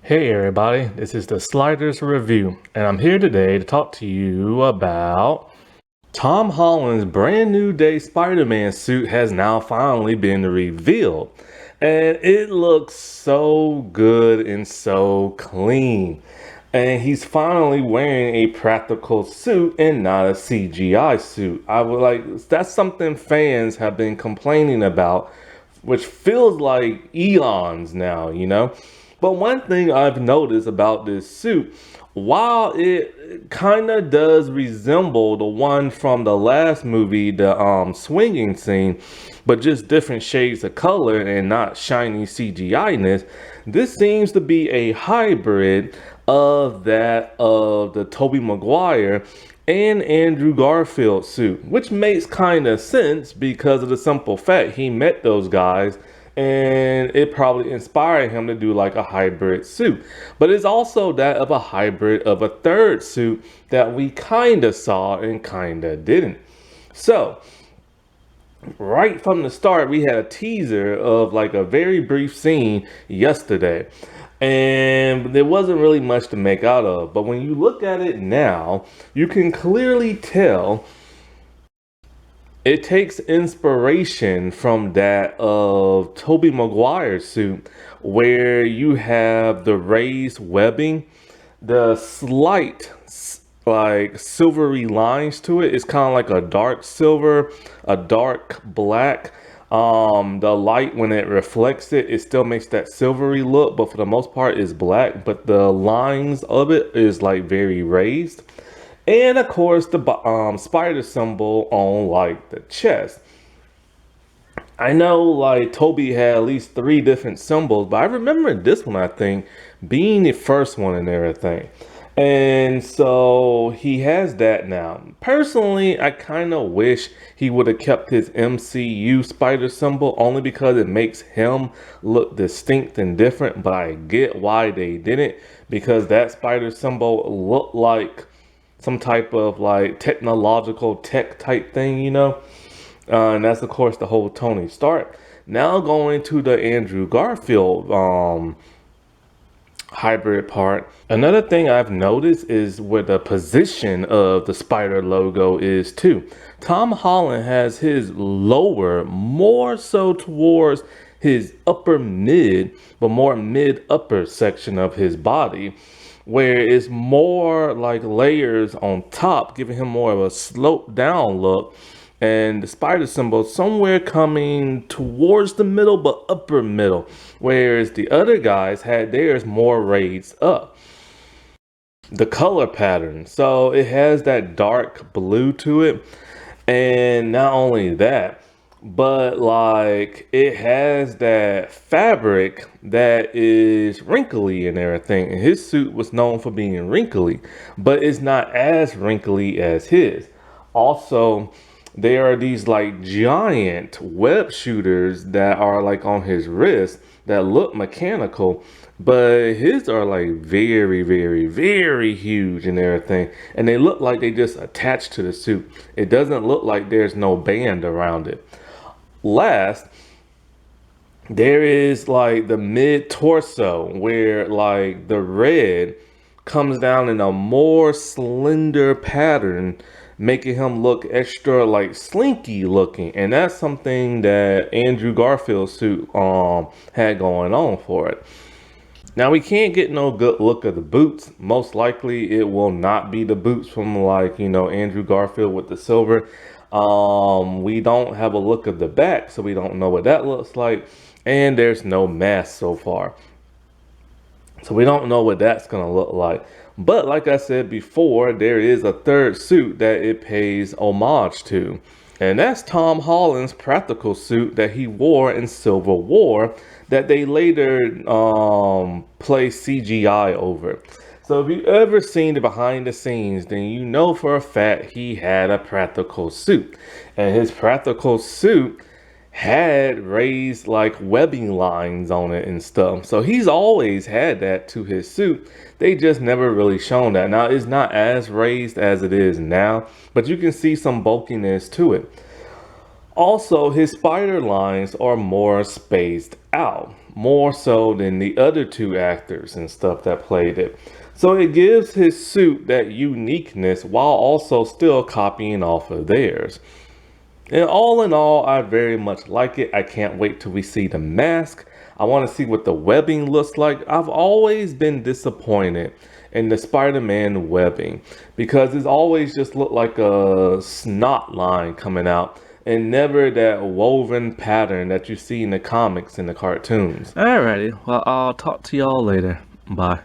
Hey everybody, this is the Sliders Review, and I'm here today to talk to you about Tom Holland's brand new day Spider-Man suit has now finally been revealed. And it looks so good and so clean. And he's finally wearing a practical suit and not a CGI suit. That's something fans have been complaining about, which feels like eons now. But one thing I've noticed about this suit, while it kind of does resemble the one from the last movie, the swinging scene, but just different shades of color and not shiny CGI-ness, this seems to be a hybrid of that of the Tobey Maguire and Andrew Garfield suit, which makes kind of sense because of the simple fact he met those guys and it probably inspired him to do like a hybrid suit. But it's also that of a hybrid of a third suit that we kind of saw and kind of didn't. So, right from the start, we had a teaser of like a very brief scene yesterday. And there wasn't really much to make out of. But when you look at it now, you can clearly tell it takes inspiration from that of Tobey Maguire's suit, where you have the raised webbing, the slight like silvery lines to it. It's kind of like a dark silver, a dark black. The light when it reflects it, it still makes that silvery look, but for the most part, it's black. But the lines of it is like very raised. And of course, the spider symbol on like the chest. I know like Toby had at least three different symbols, but I remember this one, I think, being the first one and everything. And so he has that now. Personally, I kind of wish he would have kept his MCU spider symbol only because it makes him look distinct and different. But I get why they didn't, because that spider symbol looked like some type of like technological tech type thing. And that's of course the whole Tony Stark. Now going to the Andrew Garfield hybrid part. Another thing I've noticed is where the position of the spider logo is too. Tom Holland has his lower more so towards his upper mid, but more mid upper section of his body, where it's more like layers on top, giving him more of a sloped down look. And the spider symbol somewhere coming towards the middle, but upper middle, whereas the other guys had theirs more raised up. The color pattern, so it has that dark blue to it, and not only that, but like it has that fabric that is wrinkly and everything. And his suit was known for being wrinkly, but it's not as wrinkly as his. Also, there are these like giant web shooters that are like on his wrist that look mechanical, but his are like very, very, very huge and everything. And they look like they just attached to the suit. It doesn't look like there's no band around it. Last, there is like the mid torso where like the red comes down in a more slender pattern, making him look extra like slinky looking. And that's something that Andrew Garfield's suit had going on for it. Now we can't get no good look of the boots. Most likely it will not be the boots from like, Andrew Garfield with the silver. We don't have a look of the back, so we don't know what that looks like. And there's no mask so far. So we don't know what that's going to look like. But like I said before, there is a third suit that it pays homage to. And that's Tom Holland's practical suit that he wore in Civil War that they later placed CGI over. So if you've ever seen the behind the scenes, then you know for a fact he had a practical suit. And his practical suit had raised like webbing lines on it and stuff. So he's always had that to his suit. They just never really shown that. Now it's not as raised as it is now, but you can see some bulkiness to it. Also, his spider lines are more spaced out, more so than the other two actors and stuff that played it. So it gives his suit that uniqueness while also still copying off of theirs. And all in all, I very much like it. I can't wait till we see the mask. I want to see what the webbing looks like. I've always been disappointed in the Spider-Man webbing because it's always just looked like a snot line coming out and never that woven pattern that you see in the comics and the cartoons. Alrighty, well, I'll talk to y'all later. Bye.